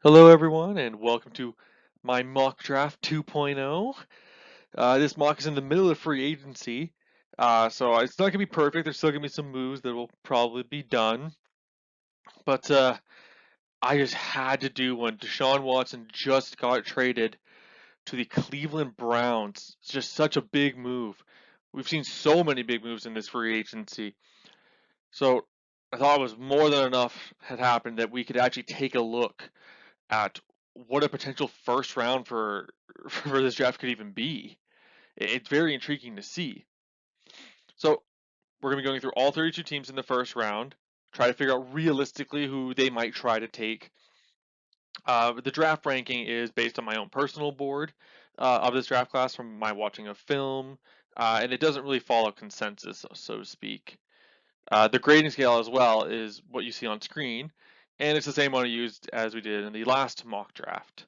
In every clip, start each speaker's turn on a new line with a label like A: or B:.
A: Hello, everyone, and welcome to my mock draft 2.0. This mock is in the middle of free agency, so it's not going to be perfect. There's still going to be some moves that will probably be done, but I just had to do one. Deshaun Watson just got traded to the Cleveland Browns. It's just such a big move. We've seen so many big moves in this free agency, so I thought it was more than enough had happened that we could actually take a look at what a potential first round for for this draft could even be. It's very intriguing to see. So we're going to be going through all 32 teams in the first round, try to figure out realistically who they might try to take. The draft ranking is based on my own personal board of this draft class from my watching of film, and it doesn't really follow consensus, so to speak. The grading scale as well is what you see on screen, and it's the same one I used as we did in the last mock draft.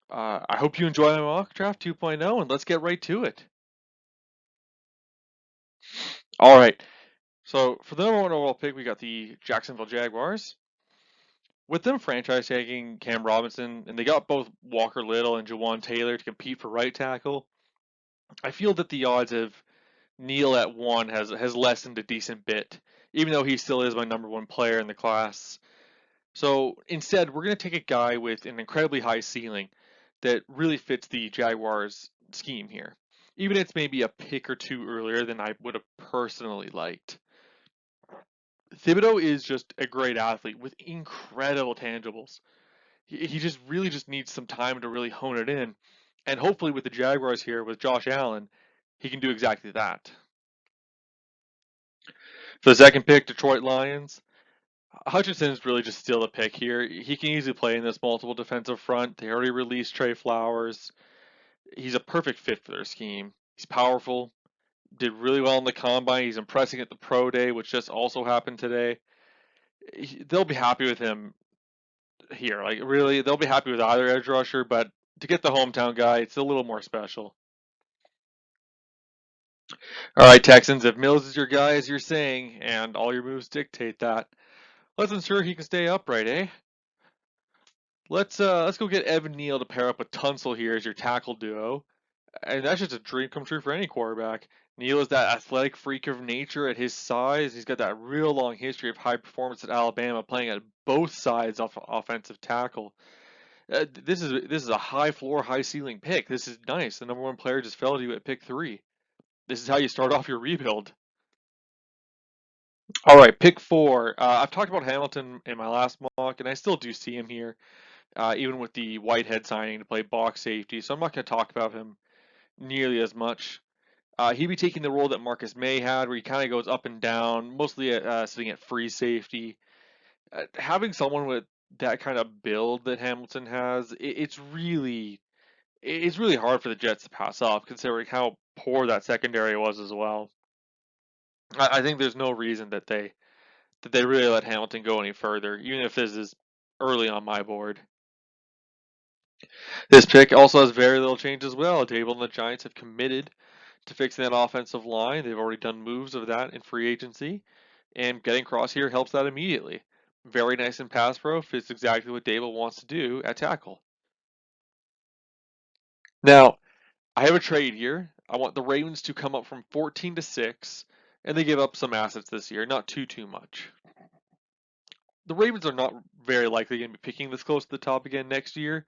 A: I hope you enjoy my mock draft 2.0, and let's get right to it. All right. So for the number one overall pick, we got the Jacksonville Jaguars. With them franchise tagging Cam Robinson, and they got both Walker Little and Jawan Taylor to compete for right tackle, I feel that the odds of Neal at one has lessened a decent bit, even though he still is my number one player in the class. So instead, we're going to take a guy with an incredibly high ceiling that really fits the Jaguars scheme here. Even if it's maybe a pick or two earlier than I would have personally liked. Thibodeaux is just a great athlete with incredible tangibles. He just really just needs some time to really hone it in. And hopefully with the Jaguars here, with Josh Allen, he can do exactly that. For the second pick, Detroit Lions. Hutchinson's really just still a pick here. He can easily play in this multiple defensive front. They already released Trey Flowers. He's a perfect fit for their scheme. He's powerful, did really well in the combine. He's impressing at the pro day, which just also happened today. They'll be happy with him here. Like really, they'll be happy with either edge rusher, but to get the hometown guy, it's a little more special. All right, Texans, if Mills is your guy, as you're saying, and all your moves dictate that, let's ensure he can stay upright, eh? Let's go get Evan Neal to pair up with Tunsil here as your tackle duo. And that's just a dream come true for any quarterback. Neal is that athletic freak of nature at his size. He's got that real long history of high performance at Alabama, playing at both sides of offensive tackle. This is a high floor, high ceiling pick. This is nice. The number one player just fell to you at pick 3. This is how you start off your rebuild. All right, pick 4. I've talked about Hamilton in my last mock, and I still do see him here, even with the Whitehead signing to play box safety. So I'm not going to talk about him nearly as much. He'd be taking the role that Marcus May had, where he kind of goes up and down, mostly sitting at free safety. Having someone with that kind of build that Hamilton has, it's really hard for the Jets to pass off, considering how poor that secondary was as well. I think there's no reason that they really let Hamilton go any further, even if this is early on my board. This pick also has very little change as well. Dable and the Giants have committed to fixing that offensive line. They've already done moves of that in free agency, and getting Cross here helps that immediately. Very nice in pass pro, fits exactly what Dable wants to do at tackle. Now, I have a trade here. I want the Ravens to come up from 14 to 6, and they give up some assets this year, not too much. The Ravens are not very likely going to be picking this close to the top again next year.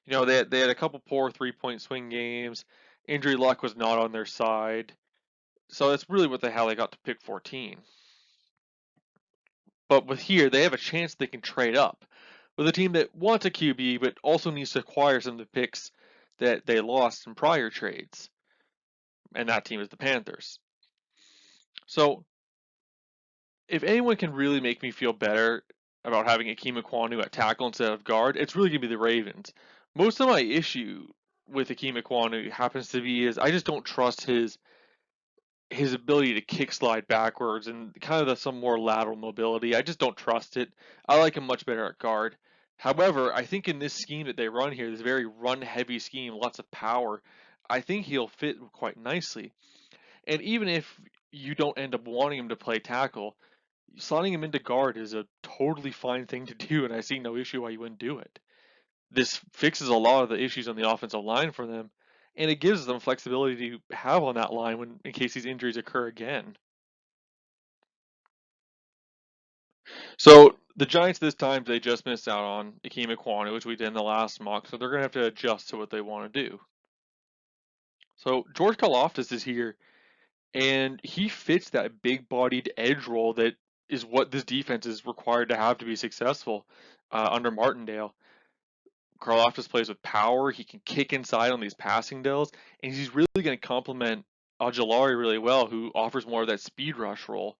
A: They had a couple poor 3-point swing games. Injury luck was not on their side. So that's really how they got to pick 14. But with here, they have a chance they can trade up with a team that wants a QB but also needs to acquire some of the picks that they lost in prior trades. And that team is the Panthers. So if anyone can really make me feel better about having Akeem Ekwonu at tackle instead of guard, it's really going to be the Ravens. Most of my issue with Akeem Ekwonu happens to be is I just don't trust his ability to kick slide backwards and kind of some more lateral mobility. I just don't trust it. I like him much better at guard. However, I think in this scheme that they run here, this very run heavy scheme, lots of power, I think he'll fit quite nicely. And even if you don't end up wanting him to play tackle, slotting him into guard is a totally fine thing to do, and I see no issue why you wouldn't do it. This fixes a lot of the issues on the offensive line for them, and it gives them flexibility to have on that line when in case these injuries occur again. So the Giants this time they just missed out on Ikem Ekwonu, which we did in the last mock, so they're gonna have to adjust to what they want to do. So George Karlaftis is here, and he fits that big-bodied edge role that is what this defense is required to have to be successful under Martindale. Karlaftis plays with power. He can kick inside on these passing deals, and he's really going to complement Ojulari really well, who offers more of that speed rush role.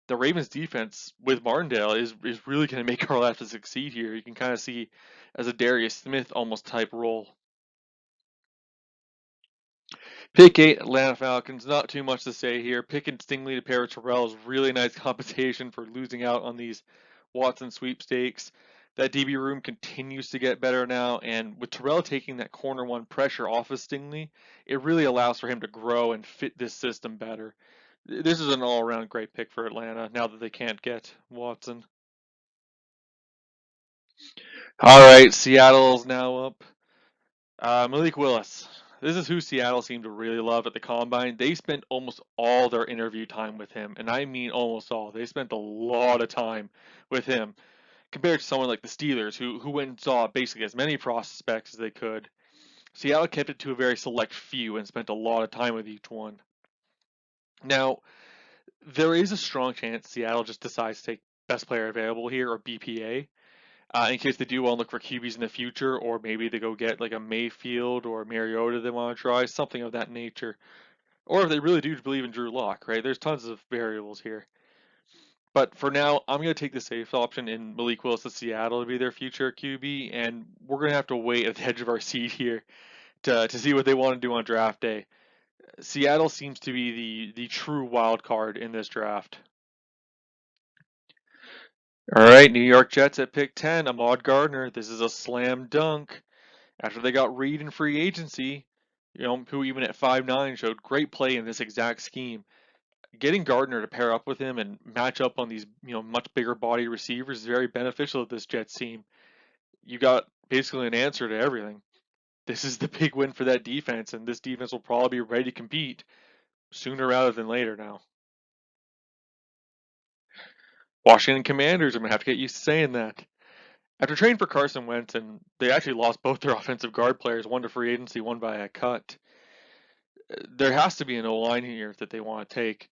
A: The Ravens defense with Martindale is really going to make Karlaftis succeed here. You can kind of see as a Darius Smith almost type role. Pick 8, Atlanta Falcons. Not too much to say here. Picking Stingley to pair with Terrell is really nice compensation for losing out on these Watson sweepstakes. That DB room continues to get better now, and with Terrell taking that corner one pressure off of Stingley, it really allows for him to grow and fit this system better. This is an all-around great pick for Atlanta now that they can't get Watson. All right, Seattle's now up. Malik Willis. This is who Seattle seemed to really love at the Combine. They spent almost all their interview time with him, and I mean almost all. They spent a lot of time with him compared to someone like the Steelers, who went and saw basically as many prospects as they could. Seattle kept it to a very select few and spent a lot of time with each one. Now, there is a strong chance Seattle just decides to take best player available here, or BPA. In case they do want to look for QBs in the future, or maybe they go get like a Mayfield or a Mariota they want to try, something of that nature. Or if they really do believe in Drew Lock, right? There's tons of variables here. But for now, I'm going to take the safe option in Malik Willis to Seattle to be their future QB, and we're going to have to wait at the edge of our seat here to see what they want to do on draft day. Seattle seems to be the true wild card in this draft. All right, New York Jets at pick 10, Ahmad Gardner. This is a slam dunk. After they got Reed in free agency, who even at 5'9" showed great play in this exact scheme. Getting Gardner to pair up with him and match up on these, much bigger body receivers is very beneficial to this Jets team. You got basically an answer to everything. This is the big win for that defense, and this defense will probably be ready to compete sooner rather than later now. Washington Commanders, I'm going to have to get used to saying that. After trading for Carson Wentz, and they actually lost both their offensive guard players, one to free agency, one by a cut, there has to be an O-line here that they want to take.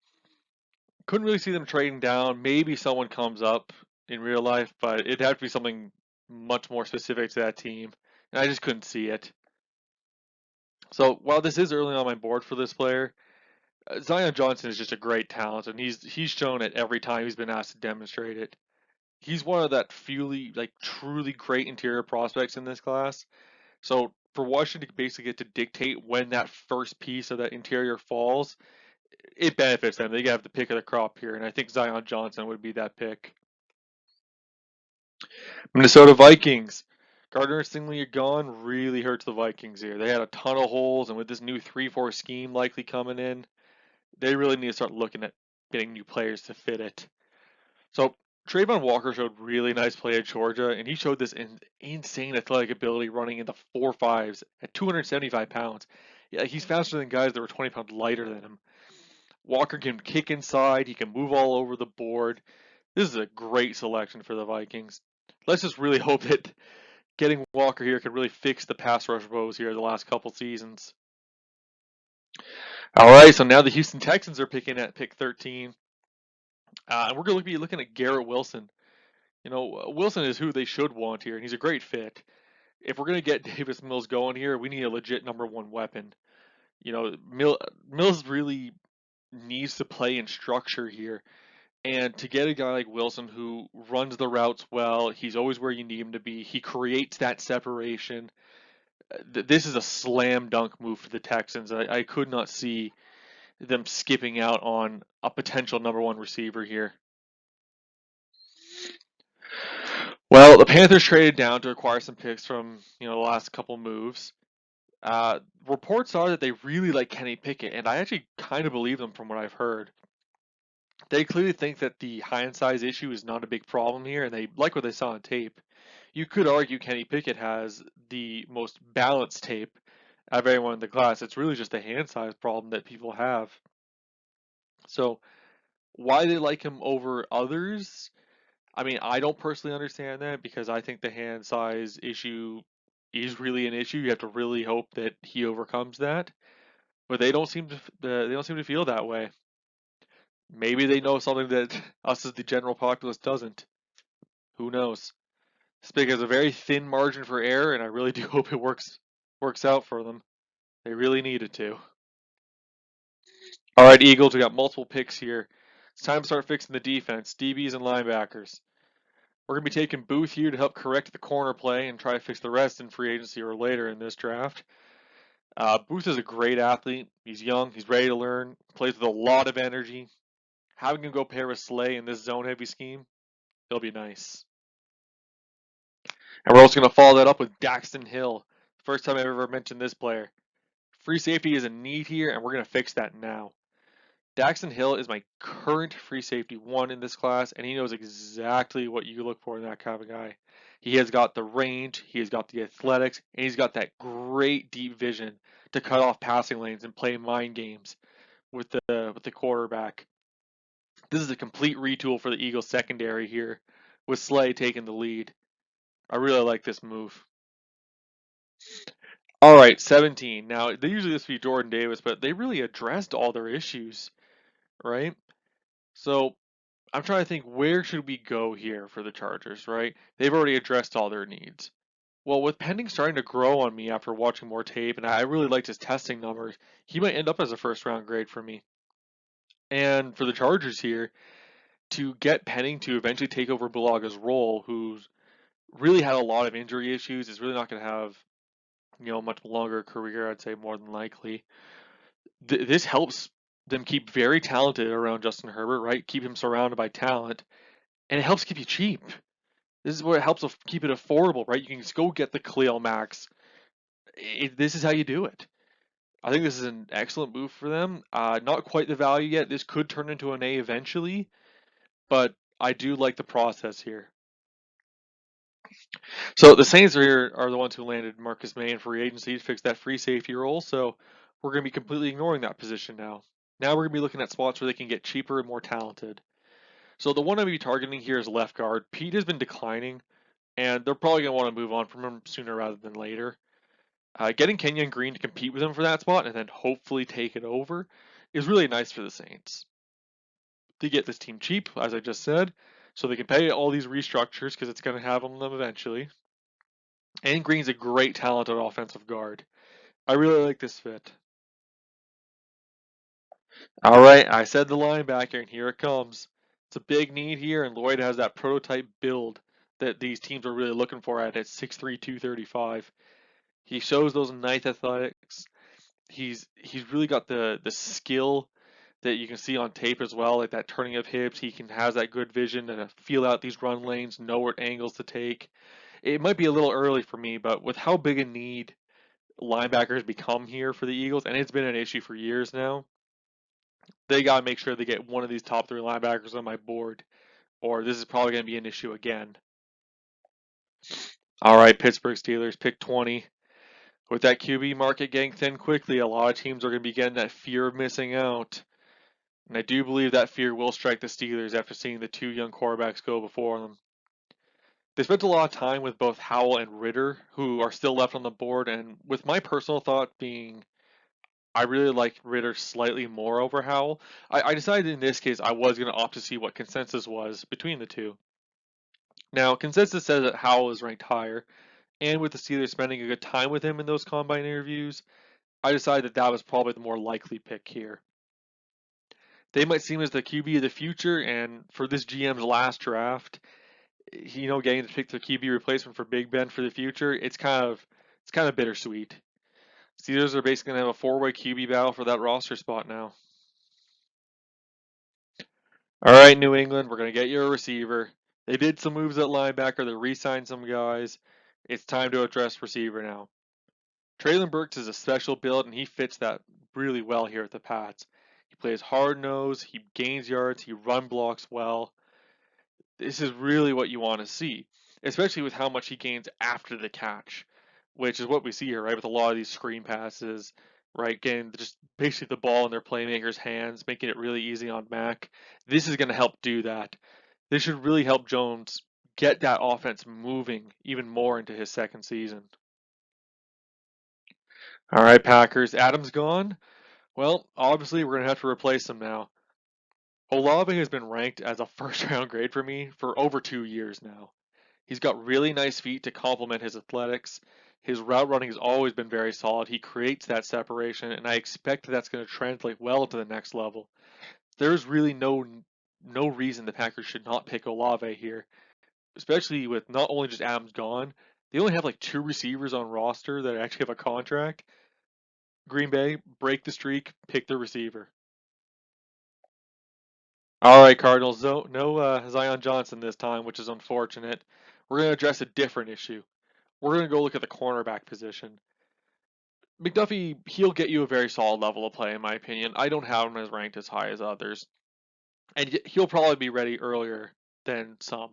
A: Couldn't really see them trading down. Maybe someone comes up in real life, but it'd have to be something much more specific to that team, and I just couldn't see it. So while this is early on my board for this player, Zion Johnson is just a great talent, and he's shown it every time he's been asked to demonstrate it. He's one of that few, truly great interior prospects in this class. So for Washington to basically get to dictate when that first piece of that interior falls, it benefits them. They have the pick of the crop here, and I think Zion Johnson would be that pick. Minnesota Vikings. Gardner and Stingley are gone. Really hurts the Vikings here. They had a ton of holes, and with this new 3-4 scheme likely coming in, they really need to start looking at getting new players to fit it. So Travon Walker showed really nice play at Georgia, and he showed this insane athletic ability running in the 4.5s at 275 pounds. Yeah, he's faster than guys that were 20 pounds lighter than him. Walker can kick inside. He can move all over the board. This is a great selection for the Vikings. Let's just really hope that getting Walker here can really fix the pass rush woes here the last couple seasons. All right, so now the Houston Texans are picking at pick 13. And we're going to be looking at Garrett Wilson. Wilson is who they should want here, and he's a great fit. If we're going to get Davis Mills going here, we need a legit number one weapon. Mills really needs to play in structure here. And to get a guy like Wilson who runs the routes well, he's always where you need him to be. He creates that separation. This is a slam dunk move for the Texans. I could not see them skipping out on a potential number one receiver here. Well, the Panthers traded down to acquire some picks from the last couple moves. Reports are that they really like Kenny Pickett, and I actually kind of believe them from what I've heard. They clearly think that the high end size issue is not a big problem here, and they like what they saw on tape. you could argue Kenny Pickett has the most balanced tape out of everyone in the class. It's really just a hand size problem that people have. So why they like him over others? I mean, I don't personally understand that because I think the hand size issue is really an issue. You have to really hope that he overcomes that. But they don't seem to feel that way. Maybe they know something that us as the general populace doesn't. Who knows? Spig has a very thin margin for error, and I really do hope it works out for them. They really need it to. All right, Eagles, we got multiple picks here. It's time to start fixing the defense, DBs and linebackers. We're going to be taking Booth here to help correct the corner play and try to fix the rest in free agency or later in this draft. Booth is a great athlete. He's young. He's ready to learn. Plays with a lot of energy. Having him go pair with Slay in this zone-heavy scheme, it'll be nice. And we're also going to follow that up with Daxton Hill. First time I've ever mentioned this player. Free safety is a need here, and we're going to fix that now. Daxton Hill is my current free safety 1 in this class, and he knows exactly what you look for in that kind of guy. He has got the range, he has got the athletics, and he's got that great deep vision to cut off passing lanes and play mind games with the quarterback. This is a complete retool for the Eagles secondary here, with Slay taking the lead. I really like this move. All right, 17. Now, they usually just be Jordan Davis, but they really addressed all their issues, right? So, I'm trying to think, where should we go here for the Chargers, right? They've already addressed all their needs. Well, with Pending starting to grow on me after watching more tape, and I really liked his testing numbers, he might end up as a first-round grade for me. And for the Chargers here, to get Penning to eventually take over Bulaga's role, who's really had a lot of injury issues, is really not going to have, much longer career, I'd say more than likely. This helps them keep very talented around Justin Herbert, right? Keep him surrounded by talent, and it helps keep you cheap. This is what helps keep it affordable, right? You can just go get the Khalil Max. This is how you do it. I think this is an excellent move for them. Not quite the value yet. This could turn into an A eventually, but I do like the process here. So the Saints are the ones who landed Marcus May in free agency to fix that free safety role. So we're going to be completely ignoring that position now. Now we're going to be looking at spots where they can get cheaper and more talented. So the one I'm going to be targeting here is left guard. Pete has been declining, and they're probably going to want to move on from him sooner rather than later. Getting Kenyon Green to compete with him for that spot and then hopefully take it over is really nice for the Saints. They get this team cheap, as I just said, so they can pay all these restructures because it's going to have them eventually. And Green's a great talented offensive guard. I really like this fit. All right, I said the linebacker, and here it comes. It's a big need here, and Lloyd has that prototype build that these teams are really looking for at 6'3", 235. He shows those nice athletics. He's really got the skill that you can see on tape as well, like that turning of hips. He has that good vision to feel out these run lanes, know what angles to take. It might be a little early for me, but with how big a need linebackers become here for the Eagles, and it's been an issue for years now, they got to make sure they get one of these top 3 linebackers on my board, or this is probably going to be an issue again. All right, Pittsburgh Steelers, pick 20. With that QB market getting thin quickly, a lot of teams are going to be getting that fear of missing out. And I do believe that fear will strike the Steelers after seeing the 2 young quarterbacks go before them. They spent a lot of time with both Howell and Ritter, who are still left on the board, and with my personal thought being I really like Ritter slightly more over Howell, I decided in this case I was going to opt to see what consensus was between the two. Now, consensus says that Howell is ranked higher, and with the Steelers spending a good time with him in those combine interviews, I decided that that was probably the more likely pick here. They might seem as the QB of the future, and for this GM's last draft, getting to pick the QB replacement for Big Ben for the future, it's kind of bittersweet. Steelers are basically going to have a 4-way QB battle for that roster spot now. All right, New England, we're going to get you a receiver. They did some moves at linebacker. They re-signed some guys. It's time to address receiver now. Treylon Burks is a special build, and he fits that really well here at the Pats. He plays hard nose, he gains yards, he run blocks well. This is really what you want to see. especially with how much he gains after the catch, which is what we see here, right? With a lot of these screen passes, right? Getting just basically the ball in their playmakers' hands, making it really easy on Mac. This is going to help do that. This should really help Jones get that offense moving even more into his second season. All right, Packers. Adams gone. Well, obviously, we're going to have to replace him now. Olave has been ranked as a first round grade for me for over 2 years now. He's got really nice feet to complement his athletics. His route running has always been very solid. He creates that separation, and I expect that's going to translate well to the next level. There's really no reason the Packers should not pick Olave here, especially with not only just Adams gone, they only have like 2 receivers on roster that actually have a contract. Green Bay, break the streak, pick the receiver. All right, Cardinals. No Zion Johnson this time, which is unfortunate. We're going to address a different issue. We're going to go look at the cornerback position. McDuffie, he'll get you a very solid level of play, in my opinion. I don't have him as ranked as high as others. And he'll probably be ready earlier than some.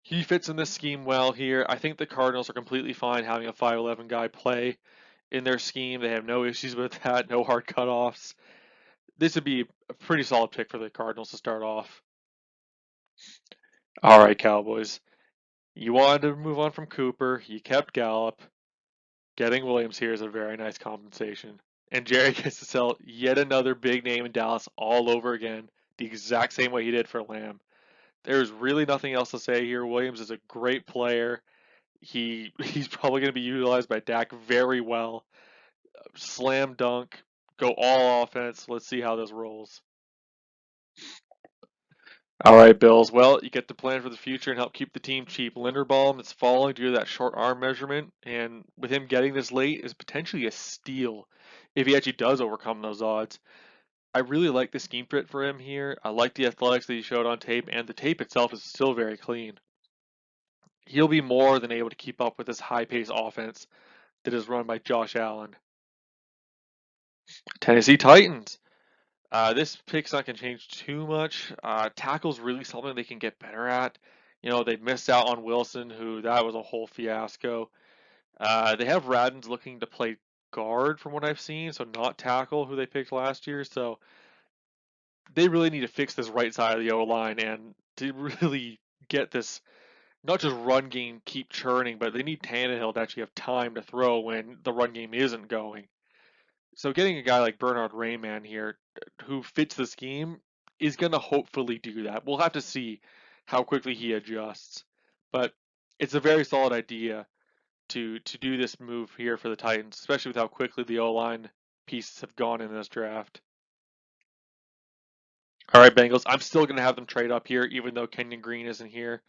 A: He fits in this scheme well here. I think the Cardinals are completely fine having a 5'11 guy play in their scheme. They have no issues with that, no hard cutoffs. This would be a pretty solid pick for the Cardinals to start off. All right, Cowboys. You wanted to move on from Cooper. You kept Gallup. Getting Williams here is a very nice compensation. And Jerry gets to sell yet another big name in Dallas all over again, the exact same way he did for Lamb. There's really nothing else to say here. Williams is a great player. He's probably going to be utilized by Dak very well. Slam dunk, go all offense. Let's see how this rolls. All right, Bills. Well, you get to plan for the future and help keep the team cheap. Linderbaum is falling due to that short arm measurement, and with him getting this late is potentially a steal if he actually does overcome those odds. I really like the scheme fit for him here. I like the athletics that he showed on tape, and the tape itself is still very clean. He'll be more than able to keep up with this high-paced offense that is run by Josh Allen. Tennessee Titans. This pick's not going to change too much. Tackle's really something they can get better at. You know, they missed out on Wilson, who that was a whole fiasco. They have Radins looking to play guard from what I've seen, so not tackle, who they picked last year. So they really need to fix this right side of the O-line and to really get this, not just run game keep churning, but they need Tannehill to actually have time to throw when the run game isn't going. So getting a guy like Bernhard Raimann here who fits the scheme is going to hopefully do that. We'll have to see how quickly he adjusts. But it's a very solid idea to do this move here for the Titans, especially with how quickly the O-line pieces have gone in this draft. All right, Bengals. I'm still going to have them trade up here, even though Kenyon Green isn't here.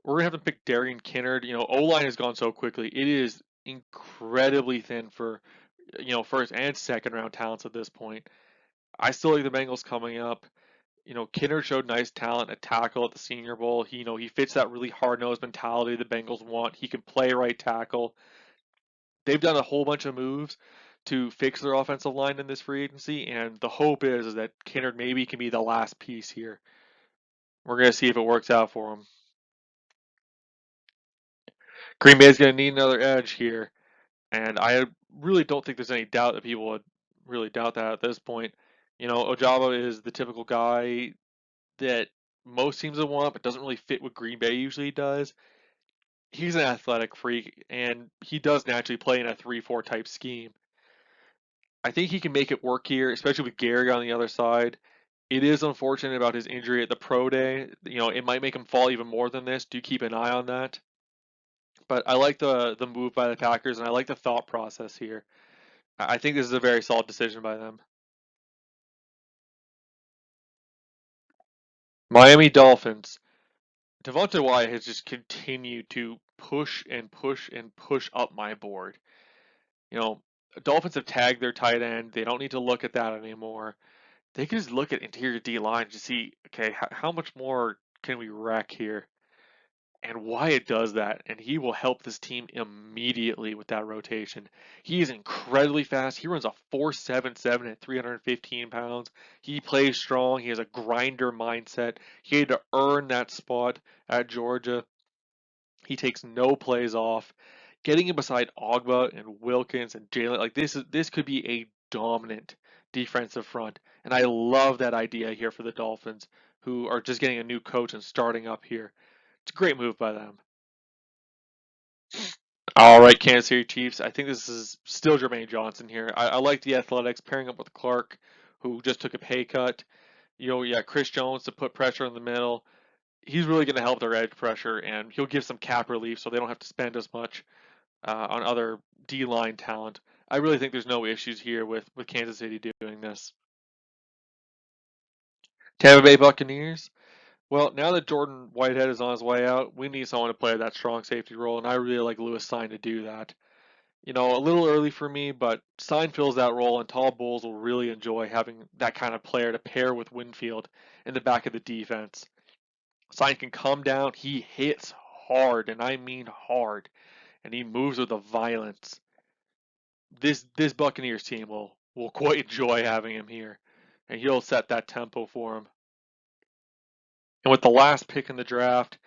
A: We're going to have them pick Darian Kinnard. You know, O-line has gone so quickly. It is incredibly thin for, first and second round talents at this point. I still like the Bengals coming up. You know, Kinnard showed nice talent at tackle at the Senior Bowl. He fits that really hard-nosed mentality the Bengals want. He can play right tackle. They've done a whole bunch of moves to fix their offensive line in this free agency, and the hope is that Kinnard maybe can be the last piece here. We're going to see if it works out for him. Green Bay's going to need another edge here, and I really don't think there's any doubt that people would really doubt that at this point. You know, Ojabo is the typical guy that most teams would want, but doesn't really fit what Green Bay usually does. He's an athletic freak, and he does naturally play in a 3-4 type scheme. I think he can make it work here, especially with Gary on the other side. It is unfortunate about his injury at the pro day. You know, it might make him fall even more than this. Do keep an eye on that. But I like the move by the Packers, and I like the thought process here. I think this is a very solid decision by them. Miami Dolphins. Devonte Wyatt has just continued to push and push and push up my board. You know, Dolphins have tagged their tight end. They don't need to look at that anymore. They can just look at interior D line to see, okay, how much more can we wreck here? And Wyatt does that, and he will help this team immediately with that rotation. He is incredibly fast. He runs a 4.77 at 315 pounds. He plays strong. He has a grinder mindset. He had to earn that spot at Georgia. He takes no plays off. Getting him beside Ogba and Wilkins and Jalen, like this could be a dominant defensive front. And I love that idea here for the Dolphins, who are just getting a new coach and starting up here. It's a great move by them. All right, Kansas City Chiefs. I think this is still Jermaine Johnson here. I like the athletics pairing up with Clark, who just took a pay cut. Yeah, Chris Jones to put pressure in the middle. He's really going to help their edge pressure, and he'll give some cap relief so they don't have to spend as much on other D-line talent. I really think there's no issues here with Kansas City doing this. Tampa Bay Buccaneers. Well, now that Jordan Whitehead is on his way out, we need someone to play that strong safety role, and I really like Lewis Stein to do that. A little early for me, but Stein fills that role, and Tall Bulls will really enjoy having that kind of player to pair with Winfield in the back of the defense. Stein can come down, he hits hard, and I mean hard, and he moves with a violence. This Buccaneers team will quite enjoy having him here, and he'll set that tempo for him. And with the last pick in the draft,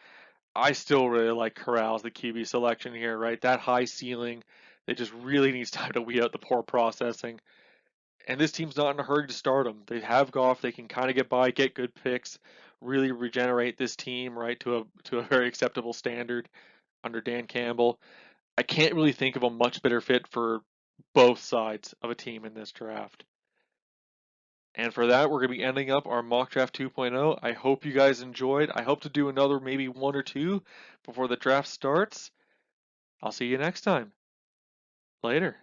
A: I still really like Corral's the QB selection here, right? That high ceiling, it just really needs time to weed out the poor processing. And this team's not in a hurry to start him. They have Goff, they can kind of get by, get good picks, really regenerate this team, right, to a very acceptable standard under Dan Campbell. I can't really think of a much better fit for both sides of a team in this draft. And for that, we're going to be ending up our mock draft 2.0. I hope you guys enjoyed. I hope to do another maybe one or two before the draft starts. I'll see you next time. Later.